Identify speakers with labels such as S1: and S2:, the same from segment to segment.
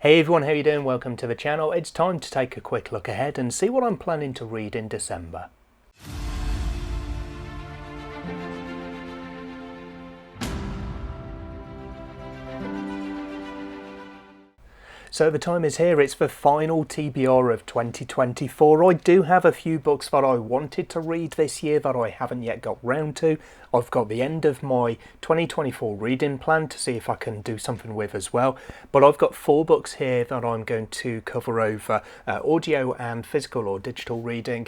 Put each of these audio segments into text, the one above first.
S1: Hey everyone, how you doing? Welcome to the channel. It's time to take a quick look ahead and see what I'm planning to read in December. So the time is here, it's the final TBR of 2024. I do have a few books that I wanted to read this year that I haven't yet got round to. I've got the end of my 2024 reading plan to see if I can do something with as well. But I've got 4 books here that I'm going to cover over audio and physical or digital reading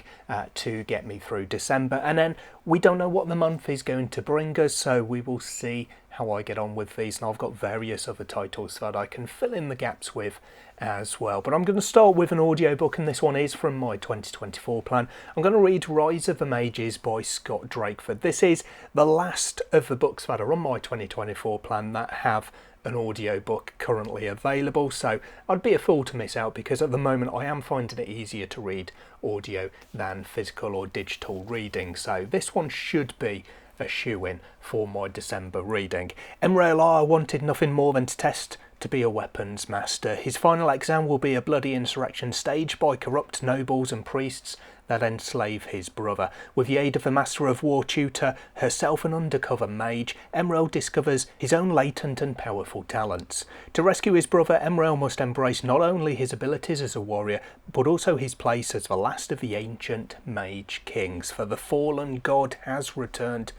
S1: to get me through December. And then we don't know what the month is going to bring us, so we will see how I get on with these, and I've got various other titles that I can fill in the gaps with as well. But I'm going to start with an audiobook, and this one is from my 2024 plan. I'm going to read Rise of the Mages by Scott Drakeford. This is the last of the books that are on my 2024 plan that have an audiobook currently available, so I'd be a fool to miss out, because at the moment I am finding it easier to read audio than physical or digital reading, so this one should be a shoe-in for my December reading. Emre wanted nothing more than to test to be a weapons master. His final exam will be a bloody insurrection staged by corrupt nobles and priests that enslave his brother. With the aid of the Master of War tutor, herself an undercover mage, Emre discovers his own latent and powerful talents. To rescue his brother, Emre must embrace not only his abilities as a warrior, but also his place as the last of the ancient mage kings, for the fallen god has returned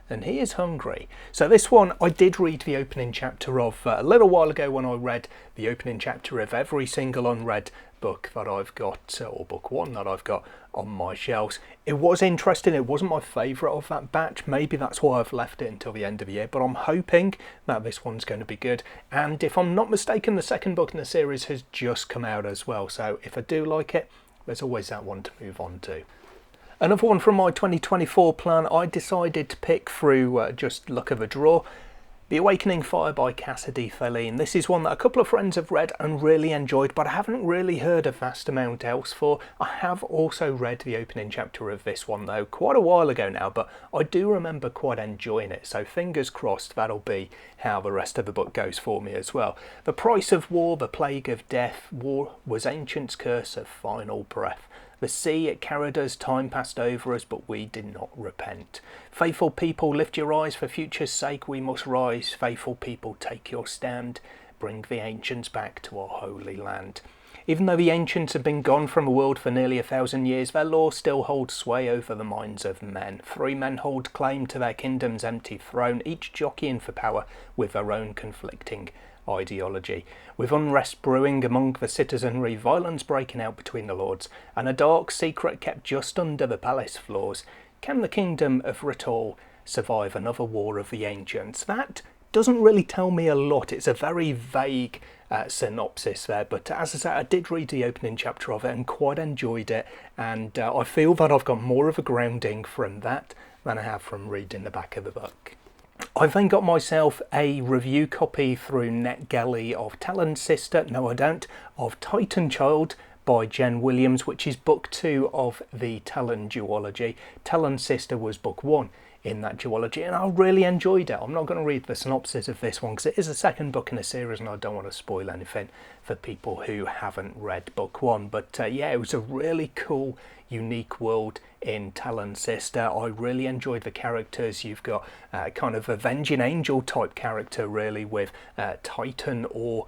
S1: and he is hungry. So this one I did read the opening chapter of a little while ago, when I read the opening chapter of every single unread book that I've got, or book one that I've got on my shelves. It was interesting. It wasn't my favourite of that batch. Maybe that's why I've left it until the end of the year, but I'm hoping that this one's going to be good. And if I'm not mistaken, the second book in the series has just come out as well, so if I do like it, there's always that one to move on to. Another one from my 2024 plan, I decided to pick through just luck of a draw, The Awakening Fire by Cassidy Feline. This is one that a couple of friends have read and really enjoyed, but I haven't really heard a vast amount else for. I have also read the opening chapter of this one though, quite a while ago now, but I do remember quite enjoying it, so fingers crossed that'll be how the rest of the book goes for me as well. The price of war, the plague of death, war was ancient's curse of final breath. The sea, it carried us, time passed over us, but we did not repent. Faithful people, lift your eyes, for future's sake we must rise. Faithful people, take your stand, bring the ancients back to our holy land. Even though the ancients have been gone from the world for nearly 1,000 years, their law still holds sway over the minds of men. 3 men hold claim to their kingdom's empty throne, each jockeying for power with their own conflicting ideology. With unrest brewing among the citizenry, violence breaking out between the lords, and a dark secret kept just under the palace floors, can the kingdom of Rital survive another war of the ancients? That doesn't really tell me a lot. It's a very vague synopsis there, but as I said, I did read the opening chapter of it and quite enjoyed it, and I feel that I've got more of a grounding from that than I have from reading the back of the book. I've then got myself a review copy through NetGalley of Talon's Sister, no I don't, of Titan Child by Jen Williams, which is book 2 of the Talon duology. Talon's Sister was book 1 in that duology, and I really enjoyed it. I'm not going to read the synopsis of this one because it is the second book in a series and I don't want to spoil anything for people who haven't read book 1, but yeah, it was a really cool, unique world in Talon's Sister. I really enjoyed the characters. You've got kind of Avenging Angel type character really, with Titan ore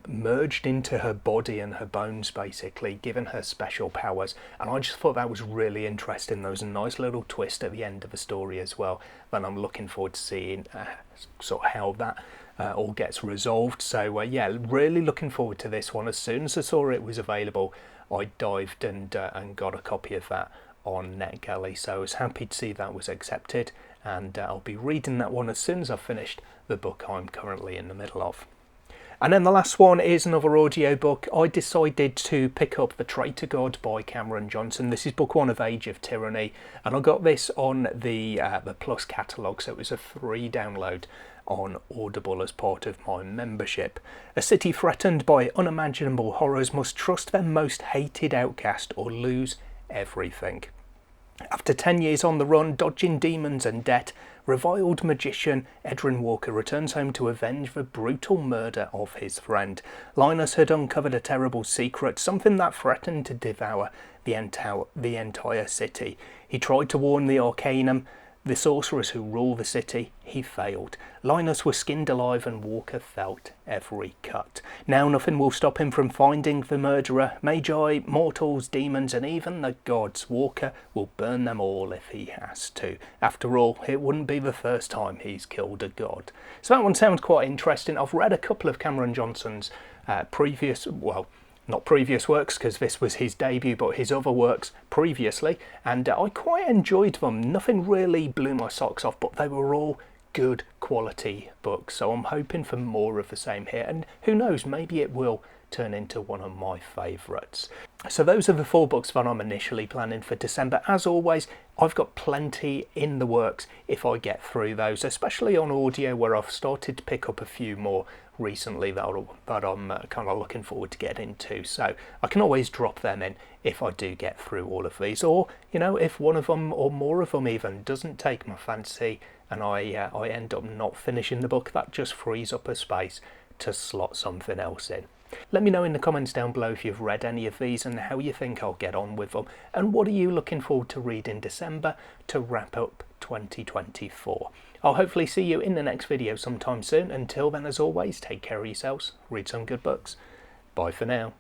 S1: merged into her body and her bones, basically giving her special powers, and I just thought that was really interesting. There was a nice little twist at the end of the story as well, and I'm looking forward to seeing sort of how that all gets resolved. So yeah, really looking forward to this one. As soon as I saw it was available, I dived and got a copy of that on NetGalley, so I was happy to see that was accepted, and I'll be reading that one as soon as I've finished the book I'm currently in the middle of. And then the last one is another audiobook. I decided to pick up The Traitor God by Cameron Johnson. This is book 1 of Age of Tyranny, and I got this on the Plus catalogue, so it was a free download on Audible as part of my membership. A city threatened by unimaginable horrors must trust their most hated outcast or lose everything. After 10 years on the run, dodging demons and debt, reviled magician Edwin Walker returns home to avenge the brutal murder of his friend. Linus had uncovered a terrible secret, something that threatened to devour the entire city. He tried to warn the Arcanum, the sorcerers who rule the city. He failed. Linus was skinned alive and Walker felt every cut. Now nothing will stop him from finding the murderer. Magi, mortals, demons and even the gods. Walker will burn them all if he has to. After all, it wouldn't be the first time he's killed a god. So that one sounds quite interesting. I've read a couple of Cameron Johnson's not previous works because this was his debut, but his other works previously, and I quite enjoyed them. Nothing really blew my socks off, but they were all good quality books, so I'm hoping for more of the same here, and who knows, maybe it will turn into one of my favourites. So those are the 4 books that I'm initially planning for December. As always, I've got plenty in the works if I get through those, especially on audio, where I've started to pick up a few more recently that I'm kind of looking forward to getting into. So I can always drop them in if I do get through all of these, or you know, if one of them or more of them even doesn't take my fancy and I end up not finishing the book, that just frees up a space to slot something else in. Let me know in the comments down below if you've read any of these and how you think I'll get on with them, and what are you looking forward to read in December to wrap up 2024. I'll hopefully see you in the next video sometime soon. Until then, as always, take care of yourselves, read some good books. Bye for now.